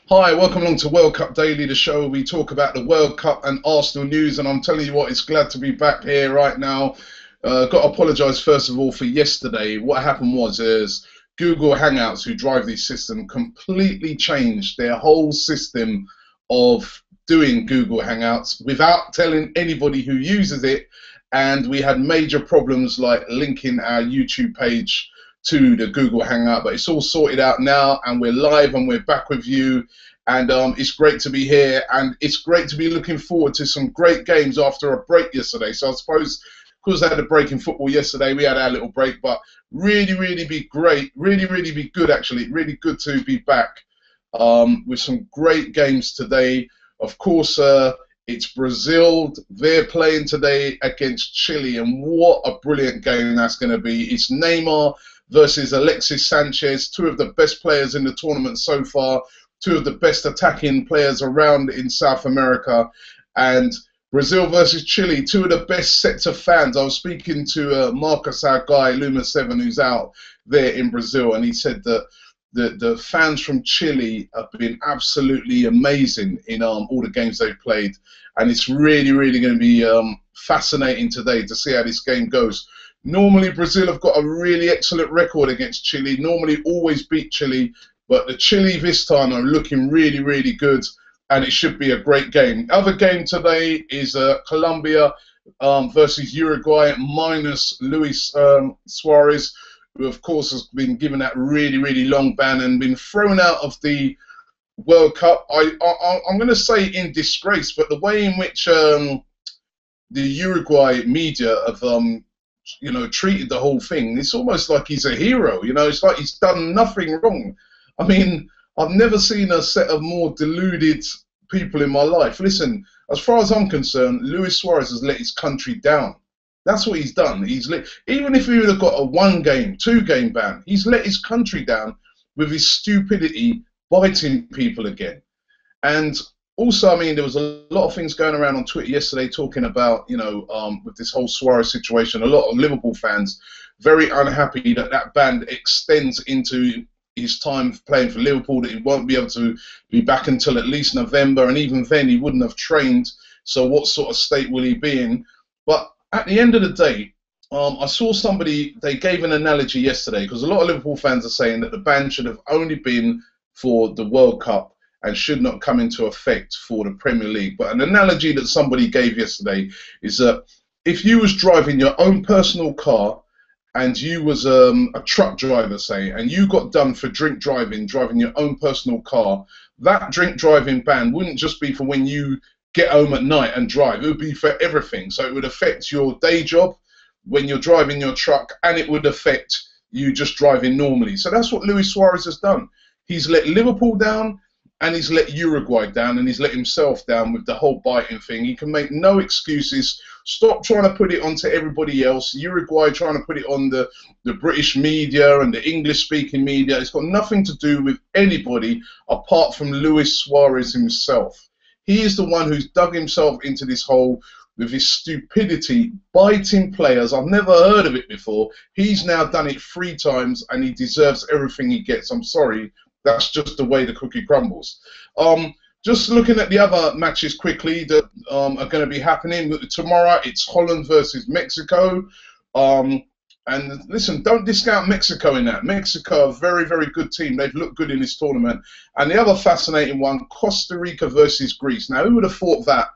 Hi, welcome along to World Cup Daily, the show where we talk about the World Cup and Arsenal news. And I'm telling you what, it's glad to be back here right now. Got to apologise first of all for yesterday. What happened was is Google Hangouts, who drive this system, completely changed their whole system of doing Google Hangouts without telling anybody who uses it. And we had major problems like linking our YouTube page to the Google Hangout, but it's all sorted out now, and we're live and we're back with you. And it's great to be here, and it's great to be looking forward to some great games after a break yesterday. So I suppose because I had a break in football yesterday, we had our little break, but really be great, really be good actually, really good to be back with some great games today. Of course, it's Brazil. They're playing today against Chile, and what a brilliant game that's going to be. It's Neymar versus Alexis Sanchez, two of the best players in the tournament so far, two of the best attacking players around in South America, and Brazil versus Chile, two of the best sets of fans. I was speaking to Marcus, our guy, Luma7, who's out there in Brazil, and he said that the fans from Chile have been absolutely amazing in all the games they've played, and it's really going to be fascinating today to see how this game goes. Normally, Brazil have got a really excellent record against Chile, normally always beat Chile, but the Chile this time are looking really good, and it should be a great game. Other game today is Colombia versus Uruguay, minus Luis Suarez, who of course has been given that really long ban and been thrown out of the World Cup. I'm going to say in disgrace, but the way in which the Uruguay media have treated the whole thing, it's almost like he's a hero. It's like he's done nothing wrong. I mean, I've never seen a set of more deluded people in my life. Listen, as far as I'm concerned, Luis Suarez has let his country down. That's what he's done. Even if he would have got a 1-game, 2-game ban, he's let his country down with his stupidity, biting people again. And also, I mean, there was a lot of things going around on Twitter yesterday talking about, with this whole Suarez situation, a lot of Liverpool fans very unhappy that that ban extends into his time playing for Liverpool, that he won't be able to be back until at least November, and even then he wouldn't have trained, so what sort of state will he be in? But at the end of the day, I saw somebody, they gave an analogy yesterday, because a lot of Liverpool fans are saying that the ban should have only been for the World Cup and should not come into effect for the Premier League. But an analogy that somebody gave yesterday is that if you was driving your own personal car and you was a truck driver, say, and you got done for drink driving your own personal car, that drink driving ban wouldn't just be for when you get home at night and drive. It would be for everything. So it would affect your day job when you're driving your truck, and it would affect you just driving normally. So that's what Luis Suarez has done. He's let Liverpool down, and he's let Uruguay down, and he's let himself down with the whole biting thing. He can make no excuses. Stop trying to put it onto everybody else. Uruguay trying to put it on the British media and the English-speaking media. It's got nothing to do with anybody apart from Luis Suarez himself. He is the one who's dug himself into this hole with his stupidity, biting players. I've never heard of it before. He's now done it 3 times, and he deserves everything he gets. I'm sorry. That's just the way the cookie crumbles. Just looking at the other matches quickly that are going to be happening. Tomorrow, it's Holland versus Mexico. And listen, don't discount Mexico in that. Mexico, a very good team. They've looked good in this tournament. And the other fascinating one, Costa Rica versus Greece. Now, who would have thought that?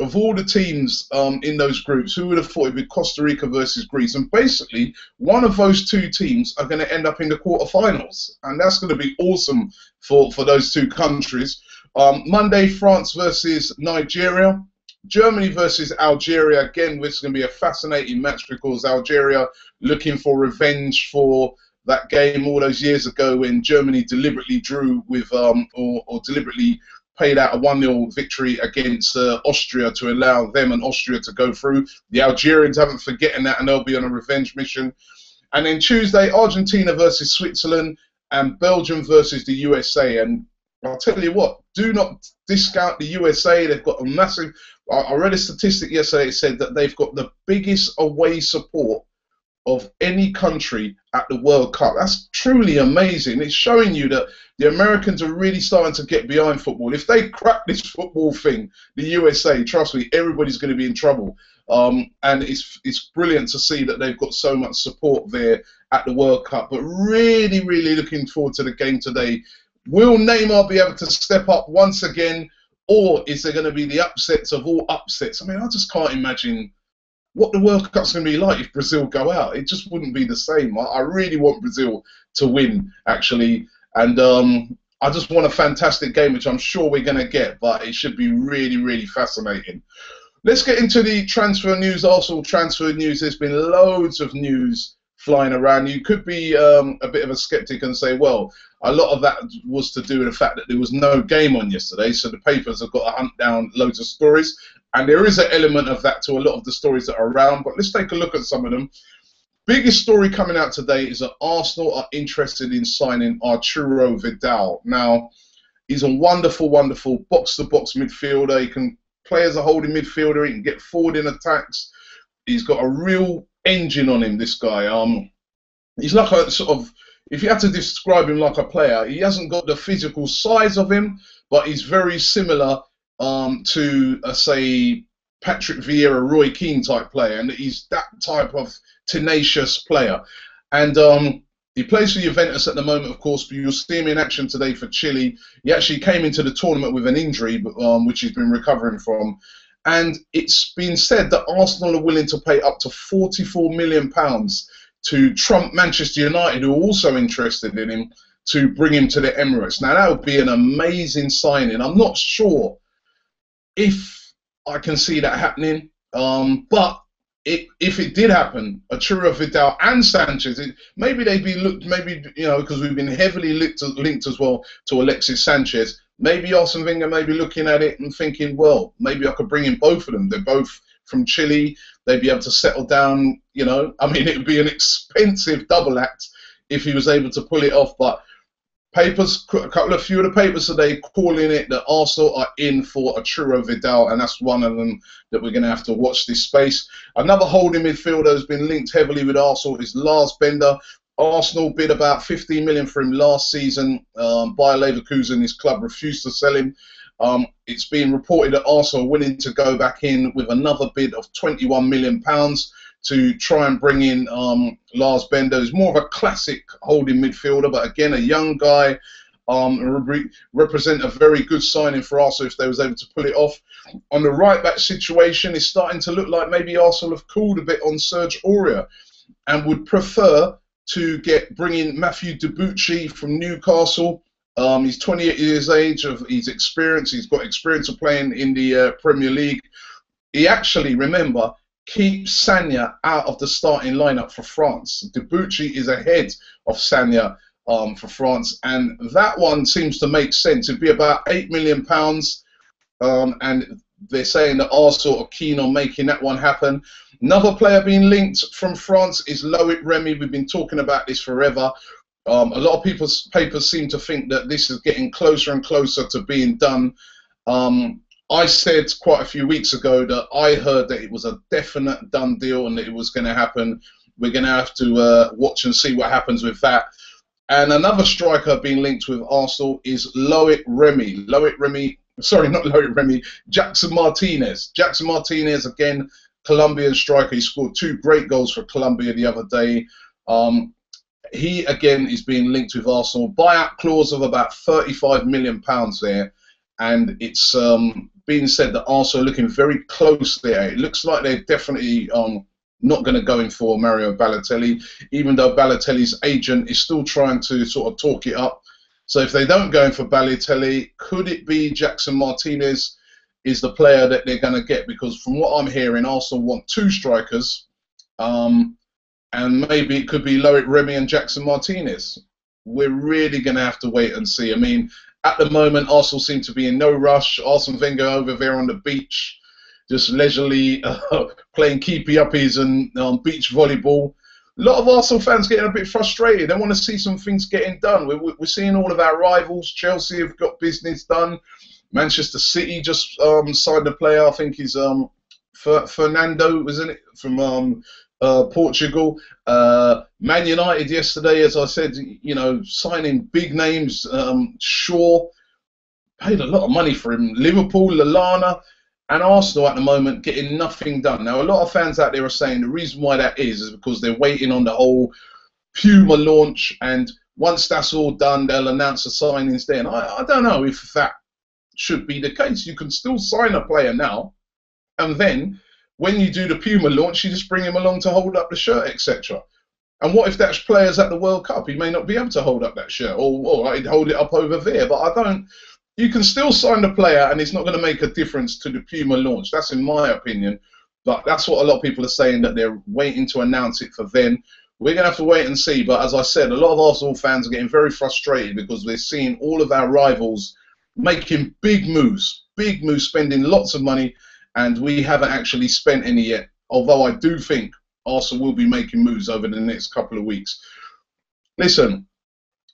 Of all the teams in those groups, who would have thought it would be Costa Rica versus Greece? And basically, one of those 2 teams are going to end up in the quarterfinals. And that's going to be awesome for those 2 countries. Monday, France versus Nigeria. Germany versus Algeria. Again, this is going to be a fascinating match because Algeria looking for revenge for that game all those years ago when Germany deliberately drew with, or deliberately paid out a 1-0 victory against Austria to allow them and Austria to go through. The Algerians haven't forgotten that, and they'll be on a revenge mission. And then Tuesday, Argentina versus Switzerland and Belgium versus the USA. And I'll tell you what, do not discount the USA. They've got a massive... I read a statistic yesterday. It said that they've got the biggest away support of any country at the World Cup. That's truly amazing. It's showing you that the Americans are really starting to get behind football. If they crack this football thing, the USA, trust me, everybody's going to be in trouble. And it's brilliant to see that they've got so much support there at the World Cup. But really, really looking forward to the game today. Will Neymar be able to step up once again, or is there going to be the upsets of all upsets? I mean, I just can't imagine what the World Cup's going to be like if Brazil go out. It just wouldn't be the same. I really want Brazil to win, actually. And I just want a fantastic game, which I'm sure we're going to get, but it should be really, really fascinating. Let's get into the transfer news, Arsenal transfer news. There's been loads of news flying around. You could be a bit of a skeptic and say, well, a lot of that was to do with the fact that there was no game on yesterday, so the papers have got to hunt down loads of stories. And there is an element of that to a lot of the stories that are around, but let's take a look at some of them. Biggest story coming out today is that Arsenal are interested in signing Arturo Vidal. Now, he's a wonderful, wonderful box-to-box midfielder. He can play as a holding midfielder. He can get forward in attacks. He's got a real engine on him, this guy. He's like a sort of, if you had to describe him like a player, he hasn't got the physical size of him, but he's very similar to, say, Patrick Vieira, Roy Keane type player, and he's that type of tenacious player. And he plays for Juventus at the moment, of course, but you'll see him in action today for Chile. He actually came into the tournament with an injury, which he's been recovering from. And it's been said that Arsenal are willing to pay up to £44 million to trump Manchester United, who are also interested in him, to bring him to the Emirates. Now, that would be an amazing signing. I'm not sure if I can see that happening, but if it did happen, Arturo Vidal and Sanchez, maybe they'd be looked, maybe, you know, because we've been heavily linked as well to Alexis Sanchez. Maybe Arsene Wenger may be looking at it and thinking, well, maybe I could bring in both of them. They're both from Chile. They'd be able to settle down, you know. I mean, it would be an expensive double act if he was able to pull it off. But papers, a few of the papers today calling it that Arsenal are in for Arturo Vidal, and that's one of them that we're going to have to watch this space. Another holding midfielder has been linked heavily with Arsenal is Lars Bender. Arsenal bid about 15 million for him last season. Bayer Leverkusen, his club, refused to sell him. It's been reported that Arsenal are willing to go back in with another bid of £21 million to try and bring in Lars Bender. He's more of a classic holding midfielder, but again, a young guy, represent a very good signing for Arsenal if they was able to pull it off. On the right-back situation, it's starting to look like maybe Arsenal have cooled a bit on Serge Aurier and would prefer to bring in Matthew Debuchy from Newcastle. He's 28 years age, he's experienced. He's got experience of playing in the Premier League. He actually, remember, keeps Sagna out of the starting lineup for France. Debuchy is ahead of Sagna for France, and that one seems to make sense. It'd be about £8 million, and they're saying that Arsenal are keen on making that one happen. Another player being linked from France is Loic Remy. We've been talking about this forever. A lot of people's papers seem to think that this is getting closer and closer to being done. I said quite a few weeks ago that I heard that it was a definite done deal and that it was going to happen. We're going to have to watch and see what happens with that. And another striker being linked with Arsenal is Loic Remy. Jackson Martinez. Jackson Martinez, again, Colombian striker. He scored 2 great goals for Colombia the other day. He, again, is being linked with Arsenal. Buyout clause of about £35 million there. And it's being said that Arsenal are looking very close there. It looks like they're definitely not going to go in for Mario Balotelli, even though Balotelli's agent is still trying to sort of talk it up. So if they don't go in for Balotelli, could it be Jackson Martinez is the player that they're going to get? Because from what I'm hearing, Arsenal want 2 strikers, and maybe it could be Loic Remy and Jackson Martinez. We're really going to have to wait and see. I mean, at the moment, Arsenal seem to be in no rush. Arsene Wenger over there on the beach, just leisurely playing keepy-uppies and beach volleyball. A lot of Arsenal fans getting a bit frustrated. They want to see some things getting done. We're seeing all of our rivals. Chelsea have got business done. Manchester City just signed a player. I think he's Fernando, isn't it, from Portugal. Man United yesterday, as I said, signing big names. Shaw paid a lot of money for him. Liverpool, Lallana, and Arsenal at the moment getting nothing done. Now, a lot of fans out there are saying the reason why that is because they're waiting on the whole Puma launch, and once that's all done, they'll announce the signings then. I don't know if that should be the case. You can still sign a player now, and then when you do the Puma launch, you just bring him along to hold up the shirt, etc. And what if that player's at the World Cup? He may not be able to hold up that shirt, or he'd hold it up over there. But I don't. You can still sign the player, and it's not going to make a difference to the Puma launch. That's in my opinion. But that's what a lot of people are saying, that they're waiting to announce it for then. We're going to have to wait and see. But as I said, a lot of Arsenal fans are getting very frustrated because they're seeing all of our rivals making big moves, spending lots of money, and we haven't actually spent any yet. Although I do think Arsenal will be making moves over the next couple of weeks. Listen,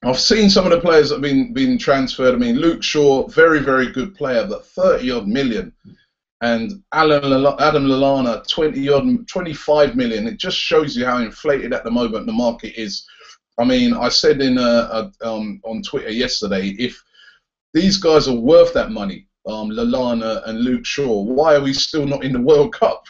I've seen some of the players that have been transferred. I mean, Luke Shaw, very, very good player, but 30-odd million. And Adam Lallana, 25 million. It just shows you how inflated at the moment the market is. I mean, I said on Twitter yesterday, if these guys are worth that money, Lallana and Luke Shaw, why are we still not in the World Cup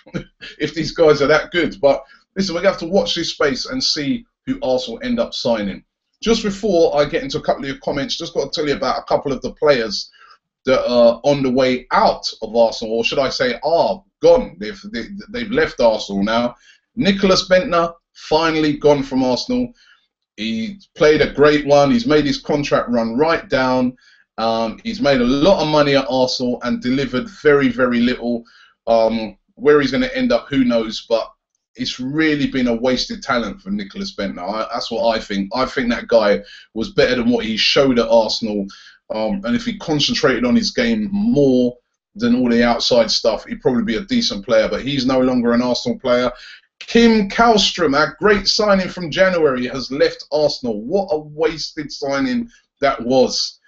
if these guys are that good? But listen, we're going to have to watch this space and see who Arsenal end up signing. Just before I get into a couple of your comments, just got to tell you about a couple of the players that are on the way out of Arsenal, or should I say are gone. They've left Arsenal now. Nicholas Bentner, finally gone from Arsenal. He played a great one. He's made his contract run right down. He's made a lot of money at Arsenal and delivered very, very little. Where he's going to end up, who knows, but it's really been a wasted talent for Nicholas Bentner. That's what I think. I think that guy was better than what he showed at Arsenal. And if he concentrated on his game more than all the outside stuff, he'd probably be a decent player. But he's no longer an Arsenal player. Kim Kallstrom, our great signing from January, has left Arsenal. What a wasted signing that was.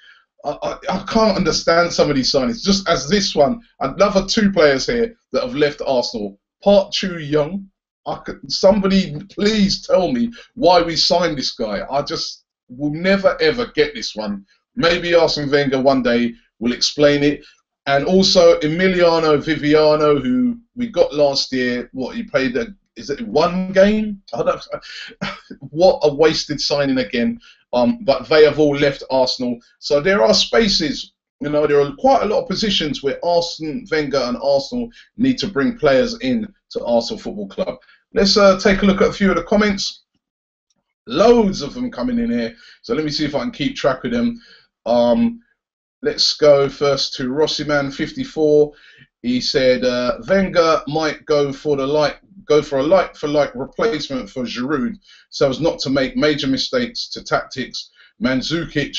I can't understand some of these signings. Just as this one, another two players here that have left Arsenal. Park Chu-young. Somebody please tell me why we signed this guy. I just will never ever get this one. Maybe Arsene Wenger one day will explain it. And also Emiliano Viviano, who we got last year. What, he played is it one game? I don't know. What a wasted signing again. But they have all left Arsenal. So there are spaces. You know, there are quite a lot of positions where Arsene Wenger and Arsenal need to bring players in to Arsenal Football Club. Let's take a look at a few of the comments. Loads of them coming in here. So let me see if I can keep track of them. Let's go first to Rossiman 54. He said Wenger might go for a like-for-like replacement for Giroud, so as not to make major mistakes to tactics. Mandzukic,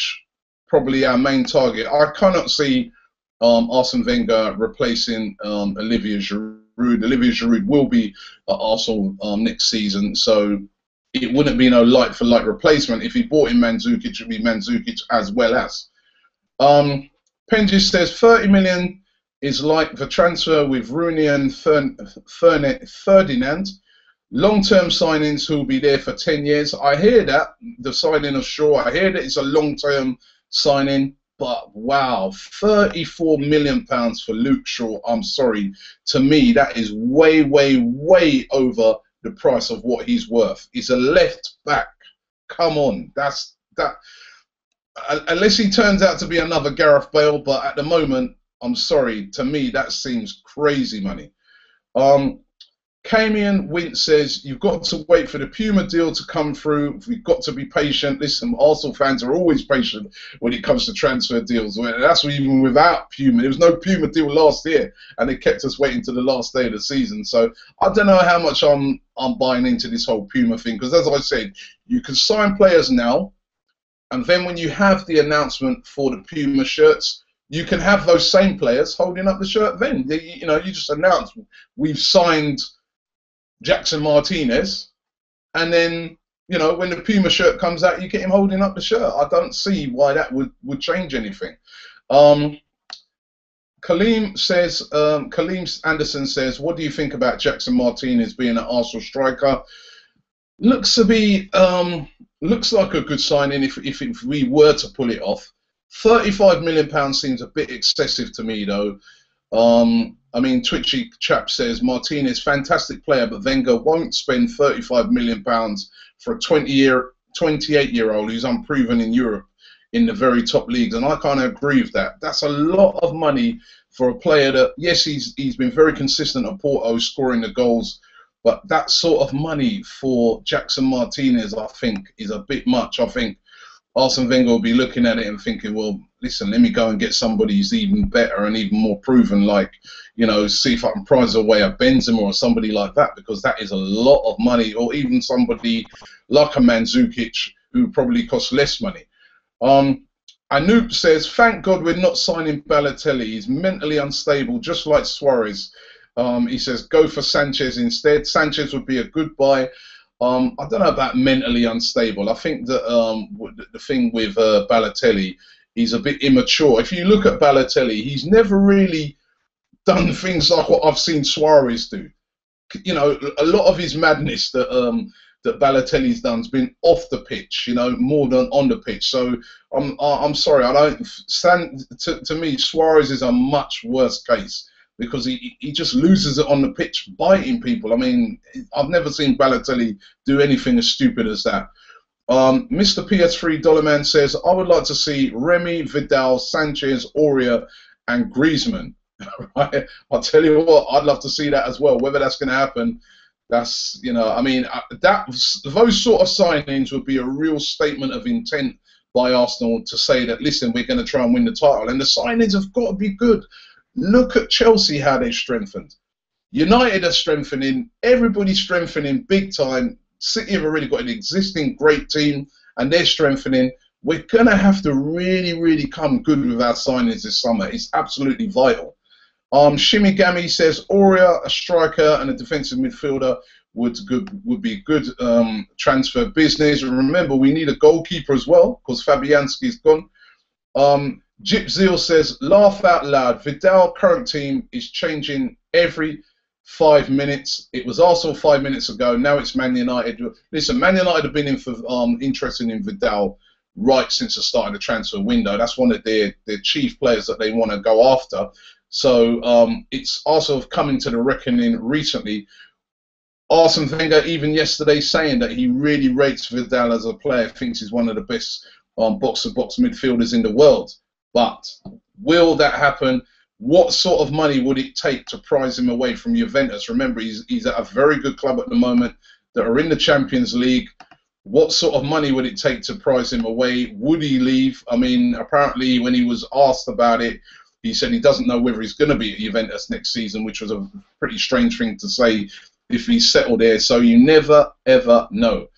probably our main target. I cannot see Arsene Wenger replacing Olivier Giroud. Olivier Giroud will be at Arsenal next season, so it wouldn't be no like-for-like replacement. If he bought in Mandzukic, it would be Mandzukic as well as. Penjis says 30 million is like the transfer with Rooney and Ferdinand. Long-term signings who will be there for 10 years. I hear that, the signing of Shaw, I hear that it's a long-term signing. But wow, £34 million for Luke Shaw. I'm sorry. To me, that is way, way, way over the price of what he's worth. He's a left back. Come on, that's that. Unless he turns out to be another Gareth Bale, but at the moment, I'm sorry. To me, that seems crazy money. Camian Wint says, you've got to wait for the Puma deal to come through. We've got to be patient. Listen, Arsenal fans are always patient when it comes to transfer deals. That's even without Puma. There was no Puma deal last year, and they kept us waiting to the last day of the season. So I don't know how much I'm buying into this whole Puma thing, because as I said, you can sign players now, and then when you have the announcement for the Puma shirts, you can have those same players holding up the shirt then. You know, you just announce, we've signed Jackson Martinez, and then, you know, when the Puma shirt comes out, you get him holding up the shirt. I don't see why that would change anything. Kaleem Anderson says, what do you think about Jackson Martinez being an Arsenal striker? Looks to be, looks like a good signing if we were to pull it off. £35 million seems a bit excessive to me, though. I mean, Twitchy chap says Martinez, fantastic player, but Wenger won't spend £35 million for a 28-year-old who's unproven in Europe in the very top leagues, and I kind of agree with that. That's a lot of money for a player that, yes, he's been very consistent at Porto, scoring the goals, but that sort of money for Jackson Martinez, I think, is a bit much. I think Arsene Wenger will be looking at it and thinking, well, listen, let me go and get somebody who's even better and even more proven, like, you know, see if I can prize away a Benzema or somebody like that, because that is a lot of money, or even somebody like a Mandzukic who probably costs less money. Anoop says, thank God we're not signing Balotelli. He's mentally unstable, just like Suarez. He says, go for Sanchez instead. Sanchez would be a good buy. I don't know about mentally unstable. I think that the thing with Balotelli, he's a bit immature. If you look at Balotelli, he's never really done things like what I've seen Suarez do. You know, a lot of his madness that Balotelli's done has been off the pitch, you know, more than on the pitch. So I'm sorry, I don't stand. To me, Suarez is a much worse case, because he just loses it on the pitch, biting people. I mean, I've never seen Balotelli do anything as stupid as that. Mr. PS3 Dollarman says, I would like to see Remy, Vidal, Sanchez, Aurier, and Griezmann. Right? I'll tell you what, I'd love to see that as well. Whether that's going to happen, that's, you know, I mean, those sort of signings would be a real statement of intent by Arsenal to say that, listen, we're going to try and win the title. And the signings have got to be good. Look at Chelsea, how they've strengthened. United are strengthening. Everybody's strengthening big time. City have already got an existing great team, and they're strengthening. We're going to have to really, really come good with our signings this summer. It's absolutely vital. Shimigami says Aurier, a striker and a defensive midfielder, would be good transfer business. And remember, we need a goalkeeper as well, because Fabianski's gone. Jip Zeal says, laugh out loud. Vidal current team is changing every 5 minutes. It was Arsenal 5 minutes ago. Now it's Man United. Listen, Man United have been interested in Vidal right since the start of the transfer window. That's one of their chief players that they want to go after. So it's also coming to the reckoning recently. Arsene Wenger, even yesterday, saying that he really rates Vidal as a player, thinks he's one of the best box-to-box midfielders in the world. But will that happen? What sort of money would it take to prize him away from Juventus? Remember, he's at a very good club at the moment that are in the Champions League. What sort of money would it take to prize him away? Would he leave? I mean, apparently when he was asked about it, he said he doesn't know whether he's going to be at Juventus next season, which was a pretty strange thing to say if he's settled there. So you never, ever know.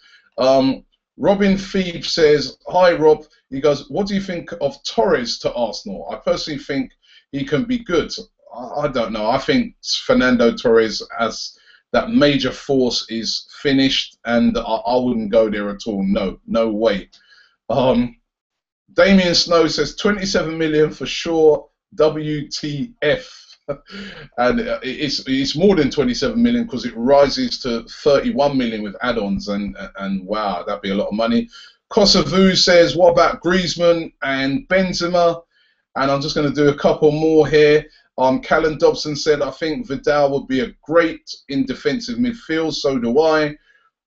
Robin Phoebe says, hi, Rob. He goes, what do you think of Torres to Arsenal? I personally think he can be good. I don't know. I think Fernando Torres as that major force is finished, and I wouldn't go there at all. No way. Damien Snow says 27 million for sure. WTF. And it's more than 27 million, because it rises to 31 million with add-ons, and wow, that'd be a lot of money. Kosovu says, what about Griezmann and Benzema? And I'm just going to do a couple more here. Callum Dobson said, I think Vidal would be a great in defensive midfield. So do I.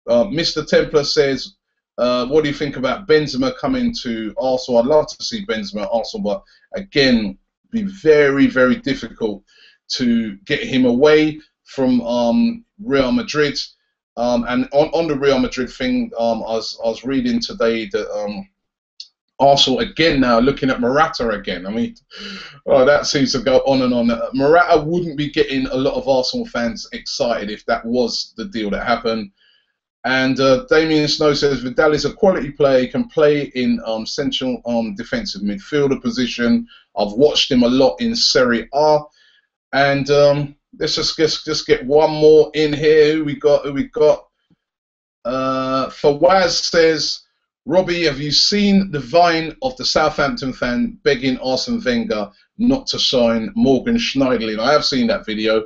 Mr. Templar says, what do you think about Benzema coming to Arsenal? I'd love to see Benzema at Arsenal, but again, be very, very difficult to get him away from Real Madrid. And on the Real Madrid thing, I was reading today that Arsenal again now looking at Morata again. I mean, that seems to go on and on. Morata wouldn't be getting a lot of Arsenal fans excited if that was the deal that happened. And Damien Snow says Vidal is a quality player. He can play in central defensive midfielder position. I've watched him a lot in Serie A. And let's just get one more in here. Who we got? Fawaz says, Robbie, have you seen the vine of the Southampton fan begging Arsene Wenger not to sign Morgan Schneiderlin. I have seen that video.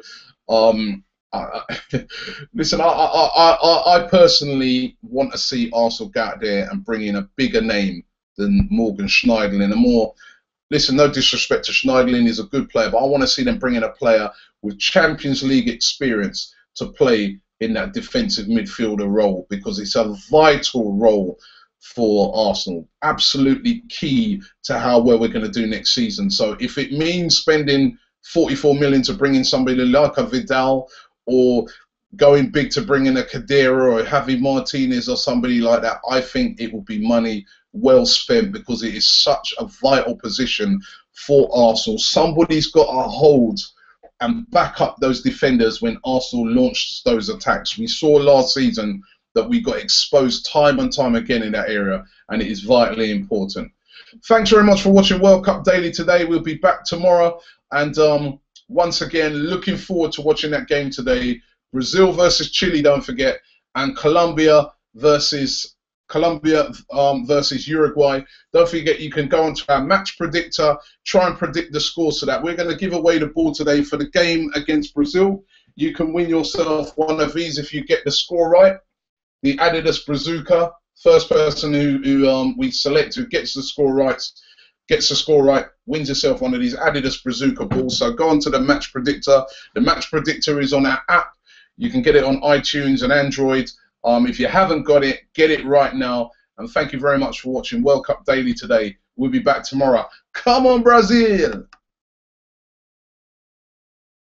Listen, I personally want to see Arsenal go out there and bring in a bigger name than Morgan Schneiderlin. Listen, no disrespect to Schneiderlin, he's a good player, but I want to see them bring in a player with Champions League experience to play in that defensive midfielder role, because it's a vital role for Arsenal. Absolutely key to how well we're going to do next season. So if it means spending 44 million to bring in somebody like a Vidal, or going big to bring in a Kadira or a Javi Martinez or somebody like that, I think it will be money well spent, because it is such a vital position for Arsenal. Somebody's got to hold and back up those defenders when Arsenal launched those attacks. We saw last season that we got exposed time and time again in that area, and it is vitally important. Thanks very much for watching World Cup Daily today. We'll be back tomorrow, and once again, looking forward to watching that game today. Brazil versus Chile, don't forget, and Colombia versus Uruguay. Don't forget, you can go onto our match predictor, try and predict the score, so that we're going to give away the ball today for the game against Brazil. You can win yourself one of these if you get the score right. The Adidas Bazooka. First person who we select who gets the score right wins yourself one of these Adidas Bazooka balls. So go on to the match predictor. The match predictor is on our app. You can get it on iTunes and Android. If you haven't got it, get it right now. And thank you very much for watching World Cup Daily today. We'll be back tomorrow. Come on, Brazil!